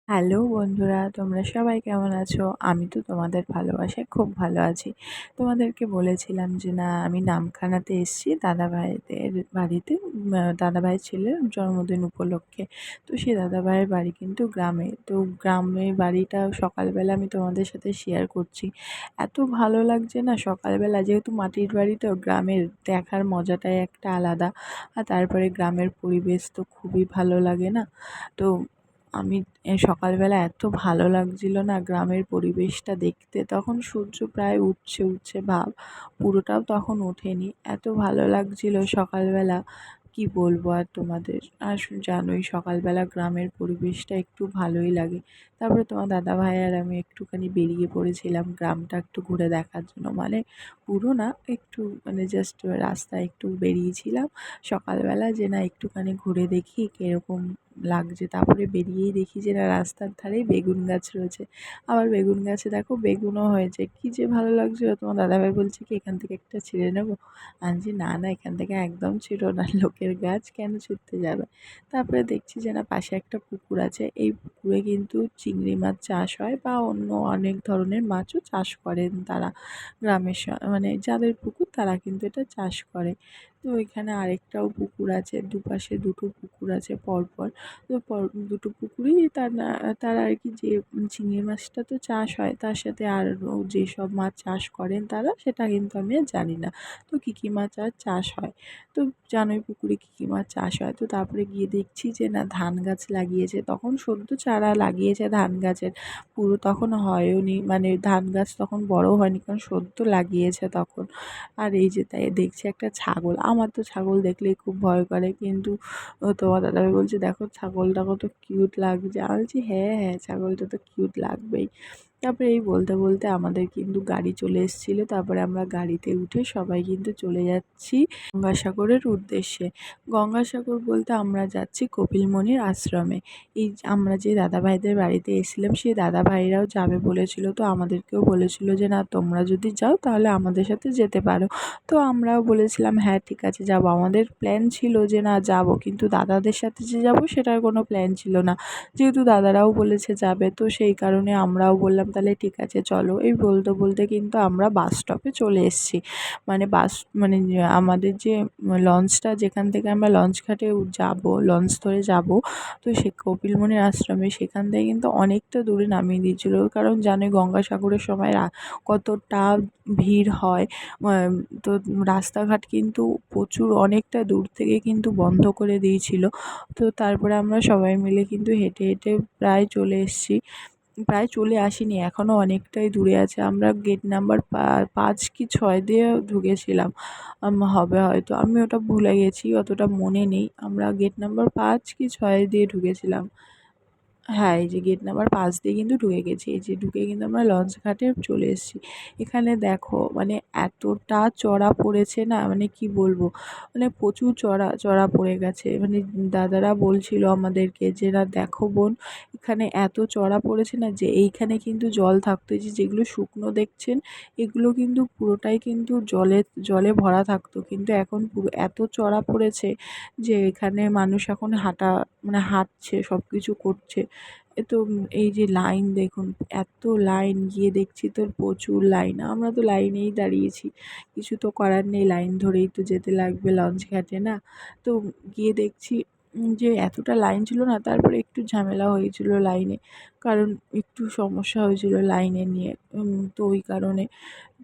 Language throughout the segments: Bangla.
হ্যালো বন্ধুরা, তোমরা সবাই কেমন আছো? আমি তো তোমাদের ভালোবাসায় খুব ভালো আছি। তোমাদেরকে বলেছিলাম যে না আমি নামখানাতে এসেছি দাদাভাইদের বাড়িতে, দাদাভাইয়ের ছেলের জন্মদিন উপলক্ষে। তো সেই দাদাভাইয়ের বাড়ি কিন্তু গ্রামে। তো গ্রামের বাড়িটা সকালবেলা আমি তোমাদের সাথে শেয়ার করছি। এত ভালো লাগছে না সকালবেলা, যেহেতু মাটির বাড়ি তো গ্রামের দেখার মজাটাই একটা আলাদা। আর তারপরে গ্রামের পরিবেশ তো খুবই ভালো লাগে না? তো আমি সকালবেলা এত ভালো লাগছিল না গ্রামের পরিবেশটা দেখতে। তখন সূর্য প্রায় উঠছে ভাব, পুরোটাও তখন ওঠেনি। এত ভালো লাগছিল সকালবেলা, কি বলবো আর তোমাদের। আর জানোই সকালবেলা গ্রামের পরিবেশটা একটু ভালোই লাগে। তারপরে তোমার দাদাভাই আর আমি একটুখানি বেরিয়ে পড়েছিলাম গ্রামটা একটু ঘুরে দেখার জন্য। মানে পুরো না, একটু মানে জাস্ট রাস্তায় একটু বেরিয়েছিলাম সকালবেলা, যে না একটুখানি ঘুরে দেখি কীরকম লাগছে। তারপরে বেরিয়েই দেখি যে না রাস্তার ধারেই বেগুন গাছ রয়েছে। আবার বেগুন গাছে দেখো বেগুনও হয়েছে। কী যে ভালো লাগছিল! তোমার দাদাভাই বলছে কি, এখান থেকে একটা ছিঁড়ে নেবো? আমি বলছি না, না, এখান থেকে একদম ছিঁড়ো না, লোকের গাছ কেন ছিঁড়তে যাবে? তারপরে দেখছি যে না পাশে একটা পুকুর আছে। এই পুকুরে কিন্তু চিংড়ি মাছ চাষ হয় বা অন্য অনেক ধরনের মাছও চাষ করেন তারা। গ্রামের মানে যাদের পুকুর তারা কিন্তু এটা চাষ করে। তো ওইখানে আরেকটাও পুকুর আছে, দুপাশে দুটো পুকুর আছে পরপর। তো দুটো পুকুরেই তারা আর কি, যে চিংড়ি মাছটা তো চাষ হয়, তার সাথে আরও যেসব মাছ চাষ করেন তারা, সেটা কিন্তু আমি আর জানি না। তো কী কী মাছ আর চাষ হয়, তো জানোই পুকুরে কী কী মাছ চাষ হয়। তো তারপরে গিয়ে দেখছি যে না ধান গাছ লাগিয়েছে, তখন সদ্য চারা লাগিয়েছে ধান গাছের, পুরো তখন হয়ওনি, মানে ধান গাছ তখন বড় হয়নি, কারণ সদ্য লাগিয়েছে তখন। আর এই যে তাই দেখছি একটা ছাগল, আমার তো ছাগল দেখলেই খুব ভয় করে, কিন্তু তোমার দাদাভাই বলছে দেখো ছাগলটা কত কিউট লাগছে। আমি বলছি হ্যাঁ, হ্যাঁ, ছাগলটা তো কিউট লাগবেই। তারপরে এই বলতে বলতে আমাদের কিন্তু গাড়ি চলে এসেছিলো। তারপরে আমরা গাড়িতে উঠে সবাই কিন্তু চলে যাচ্ছি গঙ্গাসাগরের উদ্দেশ্যে। গঙ্গাসাগর বলতে আমরা যাচ্ছি কপিলমুনির আশ্রমে। এই যে আমরা যে দাদাভাইদের বাড়িতে এসেছিলাম, সেই দাদাভাইরাও যাবে বলেছিল। তো আমাদেরকেও বলেছিল যে না তোমরা যদি যাও তাহলে আমাদের সাথে যেতে পারো। তো আমরাও বলেছিলাম হ্যাঁ ঠিক আছে যাবো। আমাদের প্ল্যান ছিল যে না যাবো, কিন্তু দাদাদের সাথে যে যাবো সেটার কোনো প্ল্যান ছিল না। যেহেতু দাদারাও বলেছে যাবে, তো সেই কারণে আমরাও বললাম তাহলে ঠিক আছে চলো। এই বলতে বলতে কিন্তু আমরা বাস স্টপে চলে এসেছি। মানে মানে আমাদের যে লঞ্চটা, যেখান থেকে আমরা লঞ্চ ঘাটে যাবো, লঞ্চ ধরে যাবো, তো সে কপিলমুনির আশ্রমে, সেখান থেকে কিন্তু অনেকটা দূরে নামিয়ে দিয়েছিলো। কারণ জানোই গঙ্গাসাগরের সময় কতটা ভিড় হয়। তো রাস্তাঘাট কিন্তু প্রচুর অনেকটা দূর থেকে কিন্তু বন্ধ করে দিয়েছিল। তো তারপরে আমরা সবাই মিলে কিন্তু হেঁটে হেঁটে প্রায় চলে এসেছি। প্রায় চলে আসিনি, এখনও অনেকটাই দূরে আছে। আমরা গেট নাম্বার 5 কি 6 দিয়ে ঢুকেছিলাম, হবে হয়তো, আমি ওটা ভুলে গেছি, অতটা মনে নেই। আমরা গেট নাম্বার 5 কি 6 দিয়ে ঢুকেছিলাম। হ্যাঁ, এই যে গেট নাম্বার 5 দিয়ে কিন্তু ঢুকে গেছি। এই যে ঢুকে কিন্তু আমরা লঞ্চ ঘাটে চলে এসেছি। এখানে দেখো মানে এতটা চড়া পড়েছে না, মানে কি বলবো, মানে প্রচুর চড়া পড়ে গেছে। মানে দাদারা বলছিল আমাদেরকে যে না দেখো বোন, এখানে এত চড়া পড়েছে না, যে এইখানে কিন্তু জল থাকতো। এই যে যেগুলো শুকনো দেখছেন, এগুলো কিন্তু পুরোটাই কিন্তু জলে ভরা থাকতো, কিন্তু এখন পুরো এত চড়া পড়েছে যে এখানে মানুষ এখন মানে হাঁটছে, সব কিছু করছে। তো এই যে লাইন দেখুন, এত লাইন, গিয়ে দেখছি তো প্রচুর লাইন। আমরা তো লাইনেই দাঁড়িয়েছি, কিছু তো করার নেই, লাইন ধরেই তো যেতে লাগবে লঞ্চ ঘাটে না? তো গিয়ে দেখছি যে এতটা লাইন ছিল না, তারপরে একটু ঝামেলা হয়েছিল লাইনে, কারণ একটু সমস্যা হয়েছিল লাইনে নিয়ে। তো ওই কারণে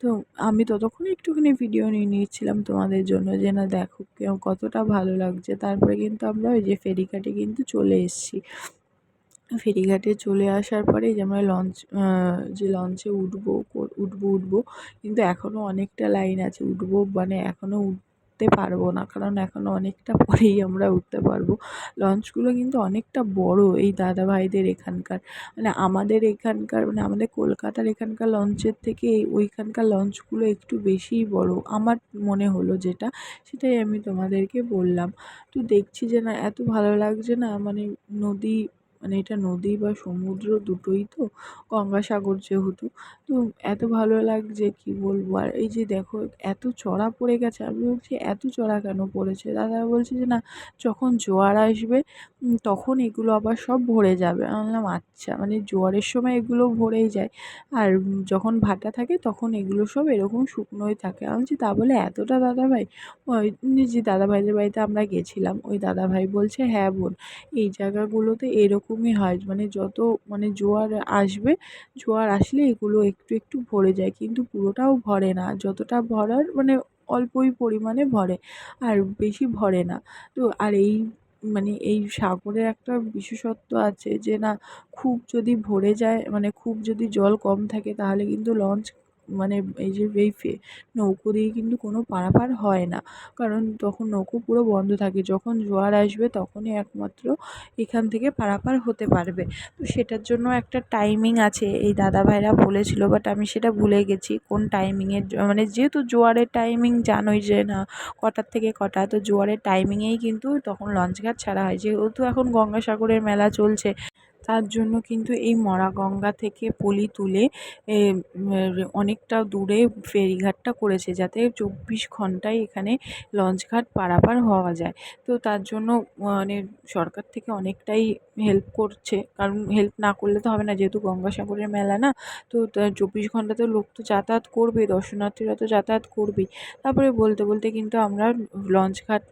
তো আমি ততক্ষণে একটুখানি ভিডিও নিয়ে নিচ্ছিলাম তোমাদের জন্য, যে না দেখো কতটা ভালো লাগছে। তারপরে কিন্তু আমরা ওই যে ফেরিঘাটে কিন্তু চলে এসেছি। ফেরিঘাটে চলে আসার পরে যে আমরা যে লঞ্চে উঠবো, কিন্তু এখনও অনেকটা লাইন আছে। মানে এখনও উঠতে পারবো না, কারণ এখনও অনেকটা পরেই আমরা উঠতে পারবো। লঞ্চগুলো কিন্তু অনেকটা বড় এই দাদাভাইদের এখানকার, মানে আমাদের এখানকার, মানে আমাদের কলকাতার এখানকার লঞ্চের থেকে ওইখানকার লঞ্চগুলো একটু বেশিই বড় আমার মনে হলো, যেটা সেটাই আমি তোমাদেরকে বললাম। তো দেখছি যে না এত ভালো লাগছে না, মানে নদী মানে এটা নদী বা সমুদ্র দুটোই তো, গঙ্গাসাগর যেহেতু। তো এত ভালো লাগছে কি বলবো। আর এই যে দেখো এত চড়া পড়ে গেছে, আমি বলছি এত চড়া কেন পড়েছে? দাদা বলছে যে না, যখন জোয়ার আসবে তখন এগুলো আবার সব ভরে যাবে। আমি বললাম আচ্ছা, মানে জোয়ারের সময় এগুলো ভরেই যায়, আর যখন ভাটা থাকে তখন এগুলো সব এরকম শুকনোই থাকে। আমি বলছি তা বলে এতটা দাদাভাই? ওই যে দাদাভাইদের বাড়িতে আমরা গেছিলাম, ওই দাদাভাই বলছে হ্যাঁ বোন, এই জায়গাগুলোতে এরকমই হয়, মানে যত মানে জোয়ার আসবে, জোয়ার আসলে এগুলো একটু একটু ভরে যায়, কিন্তু পুরোটাও ভরে না, যতটা ভরার মানে অল্পই পরিমাণে ভরে, আর বেশি ভরে না। তো আর এই মানে এই সাগরের একটা বিশেষত্ব আছে যে না, খুব যদি ভরে যায়, মানে খুব যদি জল কম থাকে তাহলে কিন্তু লঞ্চ মানে এই যে এই নৌকো দিয়ে কিন্তু কোনো পারাপার হয় না, কারণ তখন নৌকো পুরো বন্ধ থাকে। যখন জোয়ার আসবে তখনই একমাত্র এখান থেকে পারাপার হতে পারবে। তো সেটার জন্য একটা টাইমিং আছে, এই দাদাভাইরা বলেছিল, বাট আমি সেটা ভুলে গেছি কোন টাইমিংয়ের মানে যেহেতু জোয়ারের টাইমিং জানোই যে না কটার থেকে কটা, তো জোয়ারের টাইমিংয়েই কিন্তু তখন লঞ্চঘাট ছাড়া হয়। যেহেতু এখন গঙ্গাসাগরের মেলা চলছে, তার জন্য কিন্তু এই মরা গঙ্গা থেকে পলি তুলে অনেকটা দূরে ফেরিঘাটটা করেছে, যাতে 24 ঘন্টায় এখানে লঞ্চঘাট পারাপার হওয়া যায়। তো তার জন্য মানে সরকার থেকে অনেকটাই হেল্প করছে, কারণ হেল্প না করলে তো হবে না, যেহেতু গঙ্গাসাগরের মেলা না। তো 24 ঘন্টা তো লোক তো যাতায়াত করবেই, দর্শনার্থীরা তো যাতায়াত করবেই। তারপরে বলতে বলতে কিন্তু আমরা লঞ্চঘাট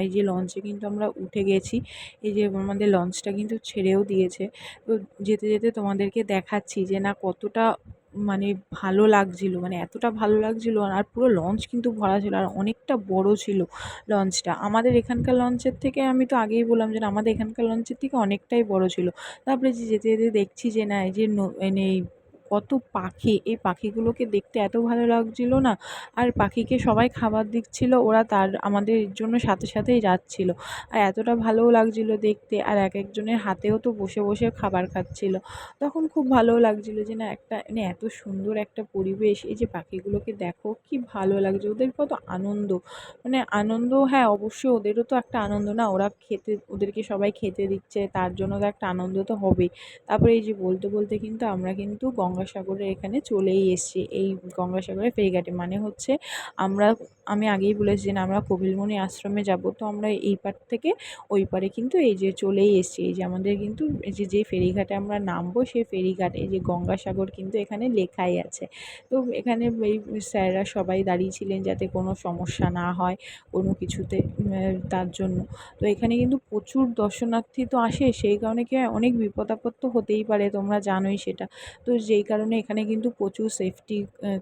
এই যে লঞ্চে কিন্তু আমরা উঠে গেছি। এই যে আমাদের লঞ্চটা কিন্তু ছেড়েও দিয়েছে। তো যেতে যেতে তোমাদেরকে দেখাচ্ছি যে না কতটা মানে ভালো লাগছিলো, মানে এতটা ভালো লাগছিলো, আর পুরো লঞ্চ কিন্তু ভরা ছিল, আর অনেকটা বড় ছিল লঞ্চটা। আমাদের এখানকার লঞ্চের থেকে, আমি তো আগেই বললাম যে না, আমাদের এখানকার লঞ্চের থেকে অনেকটাই বড় ছিল। তারপরে যে যেতে যেতে দেখছি যে না, এই যে মানে কত পাখি, এই পাখিগুলোকে দেখতে এত ভালো লাগছিল না। আর পাখিকে সবাই খাবার দিচ্ছিল, ওরা তার আমাদের জন্য সাথে সাথেই যাচ্ছিল, আর এতটা ভালোও লাগছিল দেখতে, আর এক একজনের হাতেও তো বসে বসে খাবার খাচ্ছিল। তখন খুব ভালোও লাগছিল যে না, একটা মানে এত সুন্দর একটা পরিবেশ, এই যে পাখিগুলোকে দেখো কি ভালো লাগছে, ওদের কত আনন্দ, মানে আনন্দ, হ্যাঁ অবশ্যই ওদেরও তো একটা আনন্দ না, ওরা খেতে, ওদেরকে সবাই খেতে দিচ্ছে, তার জন্য তো একটা আনন্দ তো হবেই। তারপরে এই যে বলতে বলতে কিন্তু আমরা কিন্তু গঙ্গাসাগরের এখানে চলেই এসেছি, এই গঙ্গাসাগরের ফেরিঘাটে, মানে হচ্ছে আমরা, আমি আগেই বলেছি যে না, আমরা কপিলমুনি আশ্রমে যাব, তো আমরা এই পার থেকে ওই পারে কিন্তু এই যে চলেই এসেছি। এই যে আমাদের কিন্তু এই যে যে ফেরিঘাটে আমরা নামবো, সেই ফেরিঘাট, এই যে গঙ্গাসাগর কিন্তু এখানে লেখাই আছে। তো এখানে এই স্যাররা সবাই দাঁড়িয়ে ছিলেন যাতে কোনো সমস্যা না হয় কোনো কিছুতে, তার জন্য। তো এখানে কিন্তু প্রচুর দর্শনার্থী তো আসে, সেই কারণে কি হয়, অনেক বিপদ আপদ তো হতেই পারে, তোমরা জানোই সেটা। তো যেই কারণে এখানে কিন্তু প্রচুর সেফটি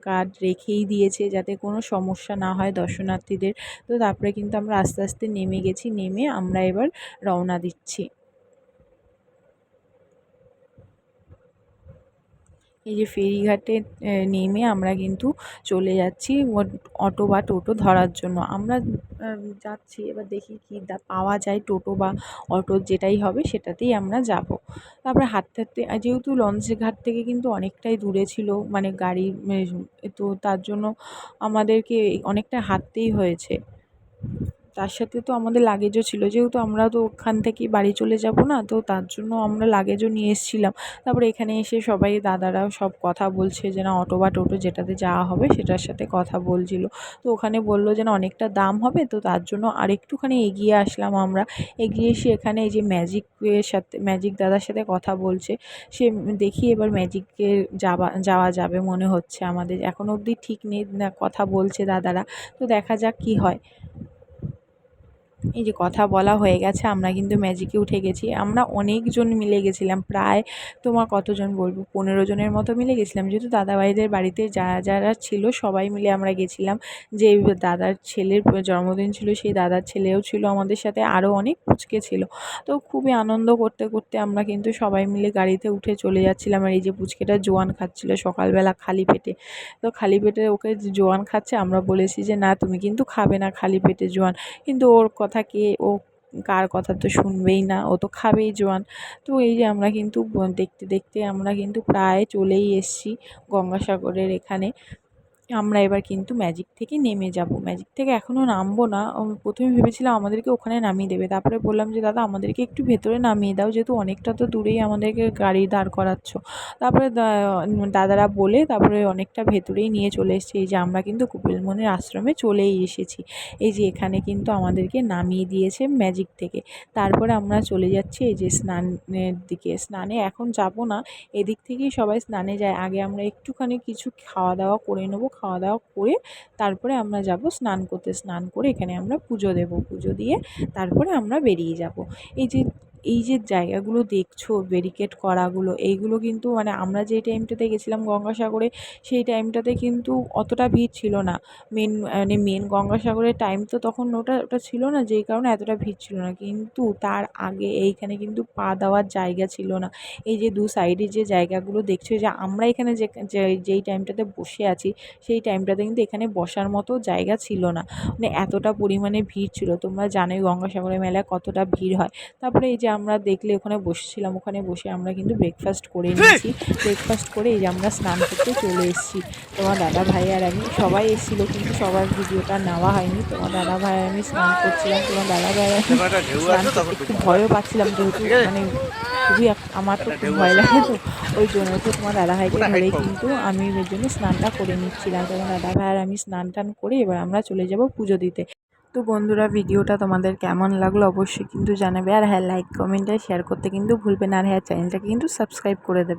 গার্ড রেখেই দিয়েছে, যাতে কোনো সমস্যা না হয় দর্শনার্থীদের। তো তারপরে কিন্তু আমরা আস্তে আস্তে নেমে গেছি, নেমে আমরা এবার রওনা দিচ্ছি। এই যে ফেরিঘাটে নেমে আমরা কিন্তু চলে যাচ্ছি অটো বা টোটো ধরার জন্য। আমরা যাচ্ছি, এবার দেখি কি পাওয়া যায়, টোটো বা অটো যেটাই হবে সেটাতেই আমরা যাব। তারপরে হাঁটতে হাঁটতে, যেহেতু লঞ্চ ঘাট থেকে কিন্তু অনেকটাই দূরে ছিল, মানে গাড়ি তো তার জন্য আমাদেরকে অনেকটা হাঁটতেই হয়েছে। তার সাথে তো আমাদের লাগেজও ছিল, যেহেতু আমরা তো ওখান থেকেই বাড়ি চলে যাব না, তো তার জন্য আমরা লাগেজও নিয়ে এসেছিলাম। তারপরে এখানে এসে সবাই দাদারা সব কথা বলছে যে না, অটো বা টোটো যেটাতে যাওয়া হবে সেটার সাথে কথা বলছিল। তো ওখানে বলল যে না, অনেকটা দাম হবে, তো তার জন্য আরেকটুখানি এগিয়ে আসলাম আমরা। এগিয়ে এসে এখানে এই যে ম্যাজিকের সাথে, ম্যাজিক দাদার সাথে কথা বলছে। সে দেখি এবার ম্যাজিকে যাওয়া যাবে মনে হচ্ছে আমাদের, এখনও অবধি ঠিক নেই, না কথা বলছে দাদারা, তো দেখা যাক কি হয়। এই যে কথা বলা হয়ে গেছে, আমরা কিন্তু ম্যাজিকে উঠে গেছি। আমরা অনেকজন মিলে গেছিলাম, প্রায় তোমার কতজন বলবো, 15 জনের মতো মিলে গেছিলাম, যেহেতু দাদাভাইদের বাড়িতে যারা যারা ছিল সবাই মিলে আমরা গেছিলাম। যে দাদার ছেলের জন্মদিন ছিল, সেই দাদার ছেলেও ছিল আমাদের সাথে, আরও অনেক পুচকে ছিল। তো খুবই আনন্দ করতে করতে আমরা কিন্তু সবাই মিলে গাড়িতে উঠে চলে যাচ্ছিলাম। আর এই যে পুচকেটা জোয়ান খাচ্ছিল সকালবেলা খালি পেটে, তো খালি পেটে ওকে জোয়ান খাচ্ছে, আমরা বলেছি যে না, তুমি কিন্তু খাবে না খালি পেটে জোয়ান, কিন্তু ওর কথা কে, ও কার কথা তো শুনবেই না, ও তো খাবেই জোয়ান। তো এই যে আমরা কিন্তু দেখতে দেখতে আমরা কিন্তু প্রায় চলেই এসেছি গঙ্গাসাগরের এখানে। আমরা এবার কিন্তু ম্যাজিক থেকে নেমে যাব। ম্যাজিক থেকে এখনও নামবো না। প্রথমে ভেবেছিলাম আমাদেরকে ওখানে নামিয়ে দেবে, তারপরে বললাম যে দাদা আমাদেরকে একটু ভেতরে নামিয়ে দাও, যেহেতু অনেকটা তো দূরেই আমাদেরকে গাড়ি দাঁড় করাচ্ছ। তারপরে দাদারা বলে তারপরে অনেকটা ভেতরেই নিয়ে চলে এসেছে। এই যে আমরা কিন্তু কপিল মুনির আশ্রমে চলেই এসেছি। এই যে এখানে কিন্তু আমাদেরকে নামিয়ে দিয়েছে ম্যাজিক থেকে। তারপরে আমরা চলে যাচ্ছি এই যে স্নানের দিকে। স্নানে এখন যাব না, এদিক থেকেই সবাই স্নানে যায়। আগে আমরা একটুখানি কিছু খাওয়া দাওয়া করে নেবো, খাওয়া দাওয়া করে তারপরে আমরা যাব স্নান করতে। স্নান করে এখানে আমরা পুজো দেবো, পুজো দিয়ে তারপরে আমরা বেরিয়ে যাব। এই যে জায়গাগুলো দেখছো ব্যারিকেড করাগুলো, এইগুলো কিন্তু মানে আমরা যেই টাইমটাতে গেছিলাম গঙ্গাসাগরে সেই টাইমটাতে কিন্তু অতটা ভিড় ছিল না। মেন গঙ্গাসাগরের টাইম তো তখন ওটা ছিল না, যেই কারণে এতটা ভিড় ছিল না। কিন্তু তার আগে এইখানে কিন্তু পা দেওয়ার জায়গা ছিল না। এই যে দু সাইডে যে জায়গাগুলো দেখছো, যে আমরা এখানে যেই টাইমটাতে বসে আছি সেই টাইমটাতে কিন্তু এখানে বসার মতো জায়গা ছিল না, মানে এতটা পরিমাণে ভিড় ছিল। তোমরা জানোই গঙ্গাসাগরের মেলায় কতটা ভিড় হয়। তারপরে এই যে আমরা দেখলে ওখানে বসেছিলাম, ওখানে বসে আমরা কিন্তু ব্রেকফাস্ট করে নিয়েছি। ব্রেকফাস্ট করে এই যে আমরা স্নান করতে চলে এসেছি। তোমার দাদা ভাই আর আমি সবাই এসেছিলো, কিন্তু সবার ভিডিওটা নেওয়া হয়নি। তোমার দাদা ভাই আর আমি স্নান করছিলাম, তোমার দাদা ভাই আর আমি স্নান করতে একটু ভয়ও পাচ্ছিলাম, যেহেতু মানে খুবই আমার তো খুব ভয় লাগে, তো ওই জন্য তো তোমার দাদাভাইকে ধরেই কিন্তু আমি এর জন্য স্নানটা করে নিচ্ছিলাম। তোমার দাদাভাই আর আমি স্নান টান করে এবার আমরা চলে যাব পুজো দিতে। তো বন্ধুরা, ভিডিওটা তোমাদের কেমন লাগলো অবশ্যই কিন্তু জানাবে। আর হ্যাঁ, লাইক কমেন্ট আর শেয়ার করতে কিন্তু ভুলবে না। আর হ্যাঁ, চ্যানেলটাকে কিন্তু সাবস্ক্রাইব করে দেবে।